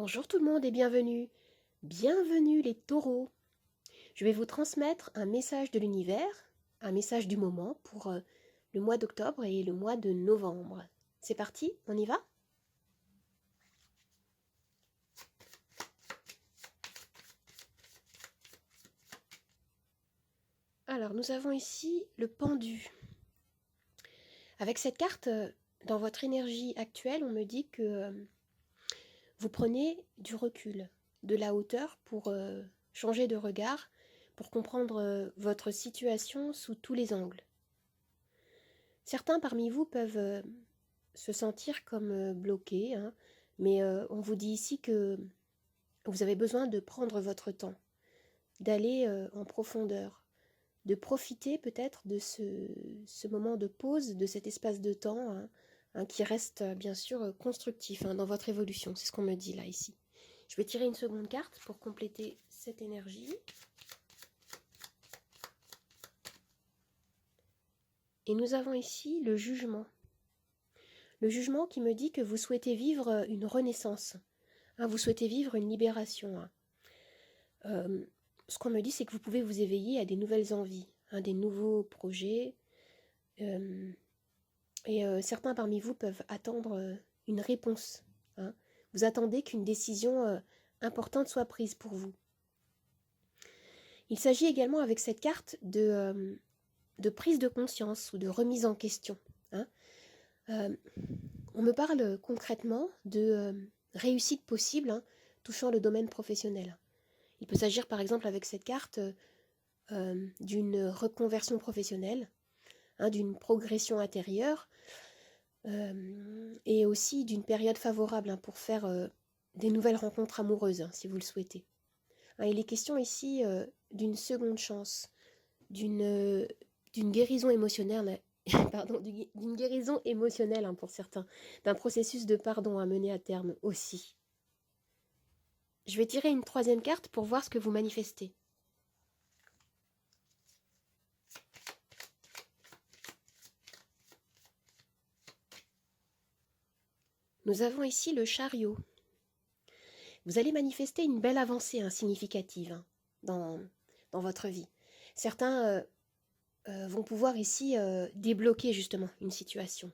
Bonjour tout le monde et bienvenue. Bienvenue les taureaux. Je vais vous transmettre un message de l'univers, un message du moment pour le mois d'octobre et le mois de novembre. C'est parti, on y va? Alors nous avons ici le pendu. Avec cette carte, dans votre énergie actuelle, on me dit que vous prenez du recul, de la hauteur pour changer de regard, pour comprendre votre situation sous tous les angles. Certains parmi vous peuvent se sentir comme bloqués, hein, mais on vous dit ici que vous avez besoin de prendre votre temps, d'aller en profondeur, de profiter peut-être de ce moment de pause, de cet espace de temps, hein, qui reste bien sûr constructif dans votre évolution. C'est ce qu'on me dit là, ici. Je vais tirer une seconde carte pour compléter cette énergie. Et nous avons ici le jugement. Le jugement qui me dit que vous souhaitez vivre une renaissance. Vous souhaitez vivre une libération. Ce qu'on me dit, c'est que vous pouvez vous éveiller à des nouvelles envies, des nouveaux projets. Certains parmi vous peuvent attendre une réponse. Vous attendez qu'une décision importante soit prise pour vous. Il s'agit également avec cette carte de prise de conscience ou de remise en question. On me parle concrètement de réussite possible touchant le domaine professionnel. Il peut s'agir par exemple avec cette carte d'une reconversion professionnelle, d'une progression intérieure et aussi d'une période favorable pour faire des nouvelles rencontres amoureuses si vous le souhaitez. Il est question ici d'une seconde chance, d'une guérison émotionnelle, d'une guérison émotionnelle pour certains, d'un processus de pardon à mener à terme aussi. Je vais tirer une troisième carte pour voir ce que vous manifestez. Nous avons ici le chariot. Vous allez manifester une belle avancée significative dans votre vie. Certains vont pouvoir ici débloquer justement une situation.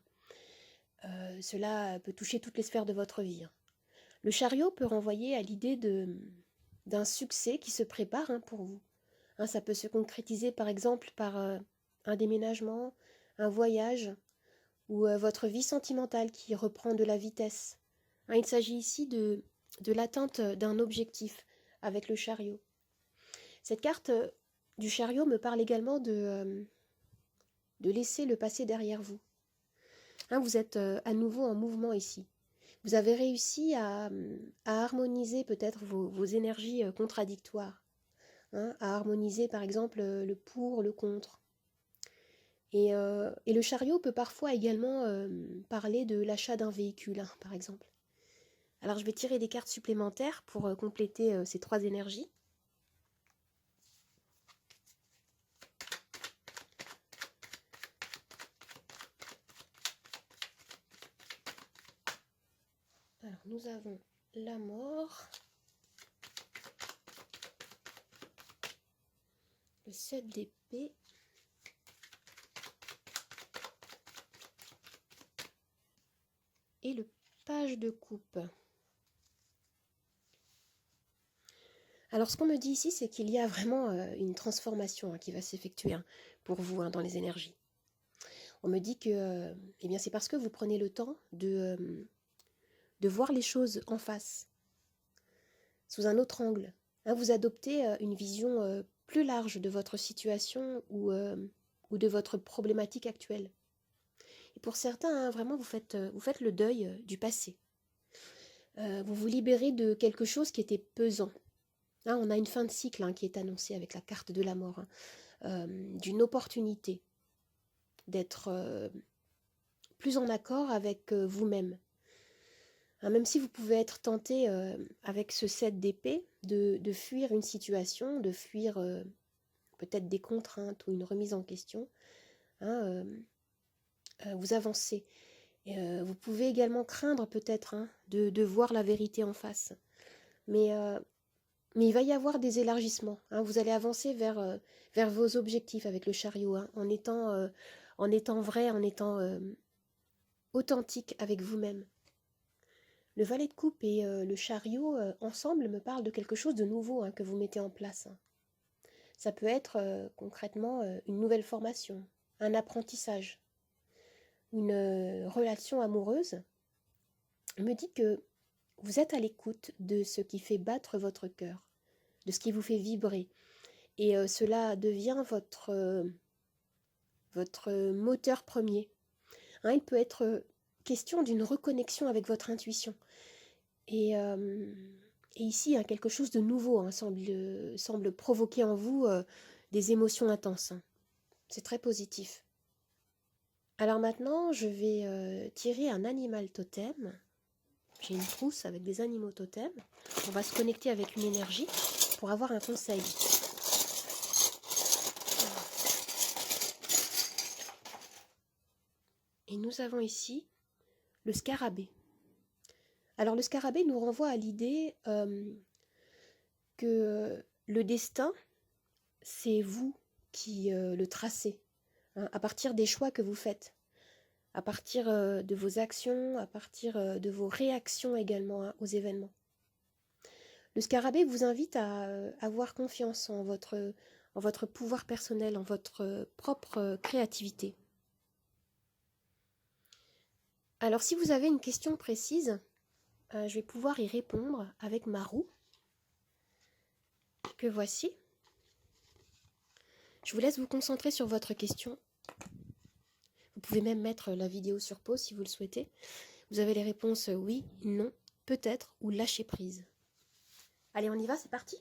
Cela peut toucher toutes les sphères de votre vie. Le chariot peut renvoyer à l'idée d'un succès qui se prépare pour vous. Ça peut se concrétiser par exemple par un déménagement, un voyage ou votre vie sentimentale qui reprend de la vitesse. Il s'agit ici de l'atteinte d'un objectif avec le chariot. Cette carte du chariot me parle également de laisser le passé derrière vous. Vous êtes à nouveau en mouvement ici. Vous avez réussi à harmoniser peut-être vos énergies contradictoires, à harmoniser par exemple le pour, le contre. Et le chariot peut parfois également parler de l'achat d'un véhicule, par exemple. Alors je vais tirer des cartes supplémentaires pour compléter ces trois énergies. Alors nous avons la mort, le 7 d'épée, et le page de coupe. Alors ce qu'on me dit ici, c'est qu'il y a vraiment une transformation qui va s'effectuer pour vous dans les énergies. On me dit que c'est parce que vous prenez le temps de voir les choses en face, sous un autre angle. Vous adoptez une vision plus large de votre situation ou de votre problématique actuelle. Et pour certains, vraiment, vous faites le deuil du passé. Vous vous libérez de quelque chose qui était pesant. On a une fin de cycle qui est annoncée avec la carte de la mort, d'une opportunité d'être plus en accord avec vous-même. Même si vous pouvez être tenté avec ce 7 d'épée de fuir une situation, de fuir peut-être des contraintes ou une remise en question, vous avancez. Et, vous pouvez également craindre peut-être de voir la vérité en face. Mais il va y avoir des élargissements, hein. Vous allez avancer vers vos objectifs avec le chariot, hein, en étant vrai, en étant authentique avec vous-même. Le valet de coupe et le chariot, ensemble, me parlent de quelque chose de nouveau, hein, que vous mettez en place, hein. Ça peut être concrètement une nouvelle formation, un apprentissage, une relation amoureuse. Me dit que vous êtes à l'écoute de ce qui fait battre votre cœur, de ce qui vous fait vibrer. Et cela devient votre moteur premier, hein. Il peut être question d'une reconnexion avec votre intuition. Et, euh, et ici, hein, quelque chose de nouveau, hein, semble provoquer en vous des émotions intenses, hein. C'est très positif. Alors maintenant, je vais tirer un animal totem. J'ai une trousse avec des animaux totems. On va se connecter avec une énergie pour avoir un conseil. Et nous avons ici le scarabée. Alors le scarabée nous renvoie à l'idée que le destin, c'est vous qui le tracez, hein, à partir des choix que vous faites, à partir de vos actions, à partir de vos réactions également, hein, aux événements. Le scarabée vous invite à avoir confiance en votre pouvoir personnel, en votre propre créativité. Alors si vous avez une question précise, je vais pouvoir y répondre avec ma roue, que voici. Je vous laisse vous concentrer sur votre question. Vous pouvez même mettre la vidéo sur pause si vous le souhaitez. Vous avez les réponses oui, non, peut-être ou lâcher prise. Allez, on y va, c'est parti.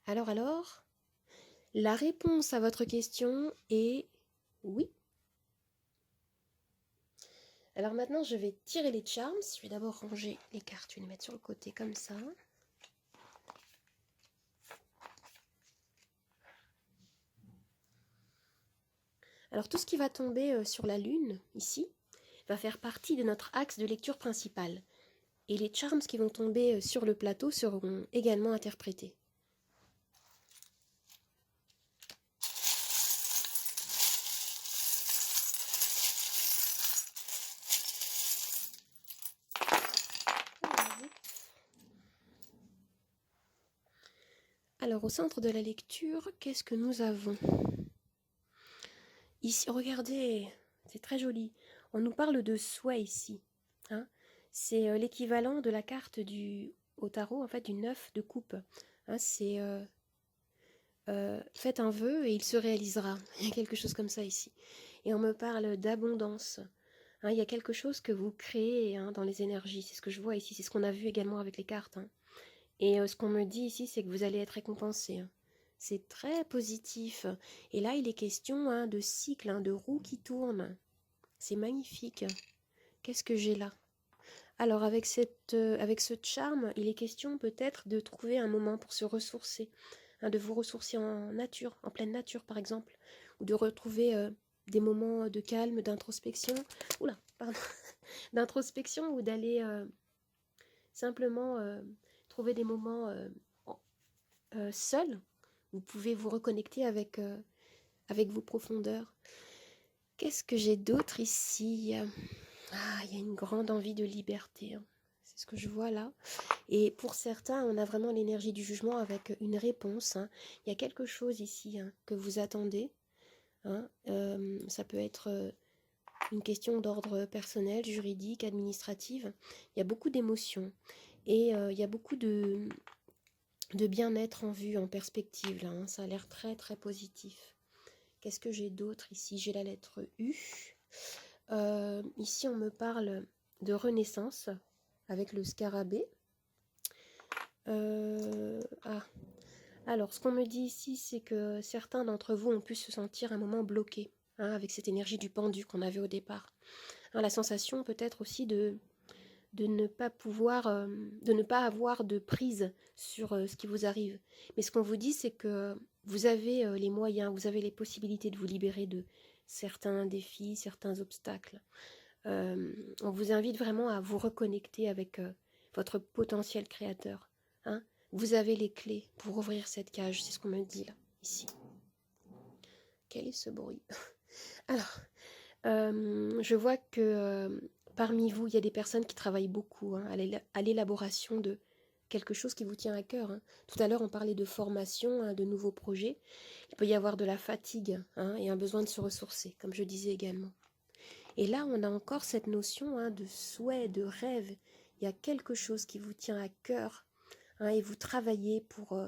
Alors, la réponse à votre question est oui. Alors maintenant, je vais tirer les charms. Je vais d'abord ranger les cartes, je vais les mettre sur le côté comme ça. Alors tout ce qui va tomber sur la lune, ici, va faire partie de notre axe de lecture principal. Et les charms qui vont tomber sur le plateau seront également interprétés. Alors au centre de la lecture, qu'est-ce que nous avons ? Ici, regardez, c'est très joli. On nous parle de souhait ici, hein. C'est l'équivalent de la carte au tarot, en fait, du 9 de coupe, hein. C'est faites un vœu et il se réalisera. Il y a quelque chose comme ça ici. Et on me parle d'abondance, hein. Il y a quelque chose que vous créez, hein, dans les énergies. C'est ce que je vois ici. C'est ce qu'on a vu également avec les cartes, hein. Et ce qu'on me dit ici, c'est que vous allez être récompensé, hein. C'est très positif. Et là, il est question, hein, de cycle, hein, de roue qui tourne. C'est magnifique. Qu'est-ce que j'ai là ? Alors, avec ce charme, il est question peut-être de trouver un moment pour se ressourcer, hein, de vous ressourcer en nature, en pleine nature par exemple, ou de retrouver des moments de calme, d'introspection, d'introspection, ou d'aller simplement trouver des moments seuls. Vous pouvez vous reconnecter avec vos profondeurs. Qu'est-ce que j'ai d'autre ici ? Ah, il y a une grande envie de liberté, hein. C'est ce que je vois là. Et pour certains, on a vraiment l'énergie du jugement avec une réponse, hein. Il y a quelque chose ici, hein, que vous attendez, hein. Ça peut être une question d'ordre personnel, juridique, administrative. Il y a beaucoup d'émotions et il y a beaucoup de bien-être en vue, en perspective là, hein. Ça a l'air très très positif. Qu'est-ce que j'ai d'autre ici ? J'ai la lettre U. Ici, on me parle de renaissance avec le scarabée. Alors, ce qu'on me dit ici, c'est que certains d'entre vous ont pu se sentir un moment bloqués, hein, avec cette énergie du pendu qu'on avait au départ, hein. La sensation peut-être aussi de ne pas pouvoir, de ne pas avoir de prise sur ce qui vous arrive. Mais ce qu'on vous dit, c'est que vous avez les moyens, vous avez les possibilités de vous libérer de certains défis, certains obstacles. On vous invite vraiment à vous reconnecter avec votre potentiel créateur. Hein. Vous avez les clés pour ouvrir cette cage, c'est ce qu'on me dit là, ici. Quel est ce bruit? Alors, je vois que parmi vous, il y a des personnes qui travaillent beaucoup hein, à l'élaboration de quelque chose qui vous tient à cœur. Hein. Tout à l'heure, on parlait de formation, hein, de nouveaux projets. Il peut y avoir de la fatigue hein, et un besoin de se ressourcer, comme je disais également. Et là, on a encore cette notion hein, de souhait, de rêve. Il y a quelque chose qui vous tient à cœur hein, et vous travaillez pour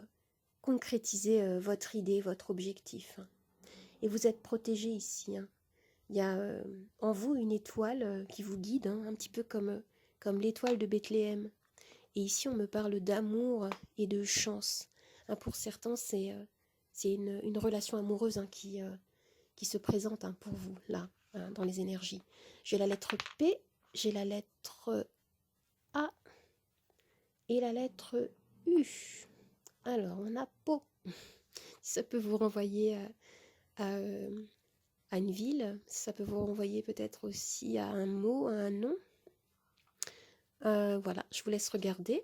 concrétiser votre idée, votre objectif. Hein. Et vous êtes protégé ici. Hein. Il y a en vous une étoile qui vous guide, hein, un petit peu comme l'étoile de Bethléem. Et ici, on me parle d'amour et de chance. Hein, pour certains, c'est une relation amoureuse hein, qui se présente hein, pour vous, là, hein, dans les énergies. J'ai la lettre P, j'ai la lettre A et la lettre U. Alors, on a Po. Ça peut vous renvoyer à une ville, ça peut vous renvoyer peut-être aussi à un mot, à un nom. Voilà, je vous laisse regarder.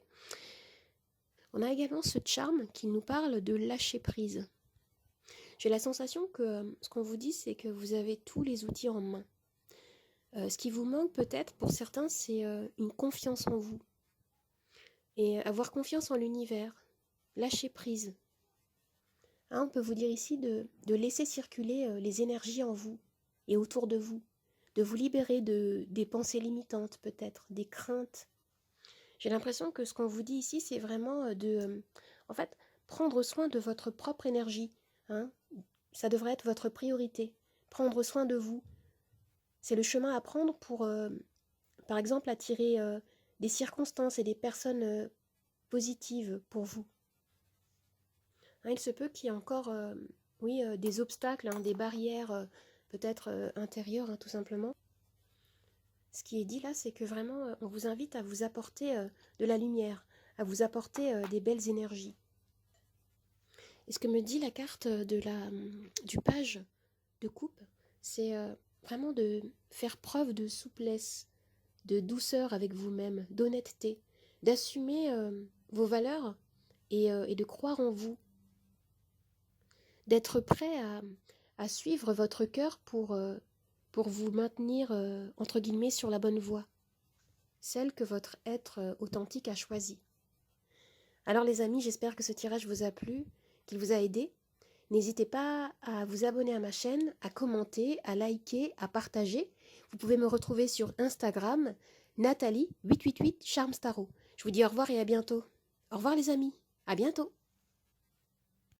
On a également ce charme qui nous parle de lâcher prise. J'ai la sensation que ce qu'on vous dit, c'est que vous avez tous les outils en main. Ce qui vous manque peut-être pour certains, c'est une confiance en vous. Et avoir confiance en l'univers, lâcher prise. Hein, on peut vous dire ici de laisser circuler les énergies en vous et autour de vous libérer des pensées limitantes peut-être, des craintes. J'ai l'impression que ce qu'on vous dit ici, c'est vraiment en fait, prendre soin de votre propre énergie. Hein. Ça devrait être votre priorité. Prendre soin de vous. C'est le chemin à prendre pour, par exemple, attirer des circonstances et des personnes positives pour vous. Hein, il se peut qu'il y ait encore des obstacles, hein, des barrières peut-être intérieures, hein, tout simplement. Ce qui est dit là, c'est que vraiment, on vous invite à vous apporter de la lumière, à vous apporter des belles énergies. Et ce que me dit la carte du page de coupe, c'est vraiment de faire preuve de souplesse, de douceur avec vous-même, d'honnêteté, d'assumer vos valeurs et de croire en vous, d'être prêt à suivre votre cœur pour vous maintenir, entre guillemets, sur la bonne voie, celle que votre être authentique a choisie. Alors les amis, j'espère que ce tirage vous a plu, qu'il vous a aidé. N'hésitez pas à vous abonner à ma chaîne, à commenter, à liker, à partager. Vous pouvez me retrouver sur Instagram, Nathalie888 Charmes Tarot. Je vous dis au revoir et à bientôt. Au revoir les amis, à bientôt.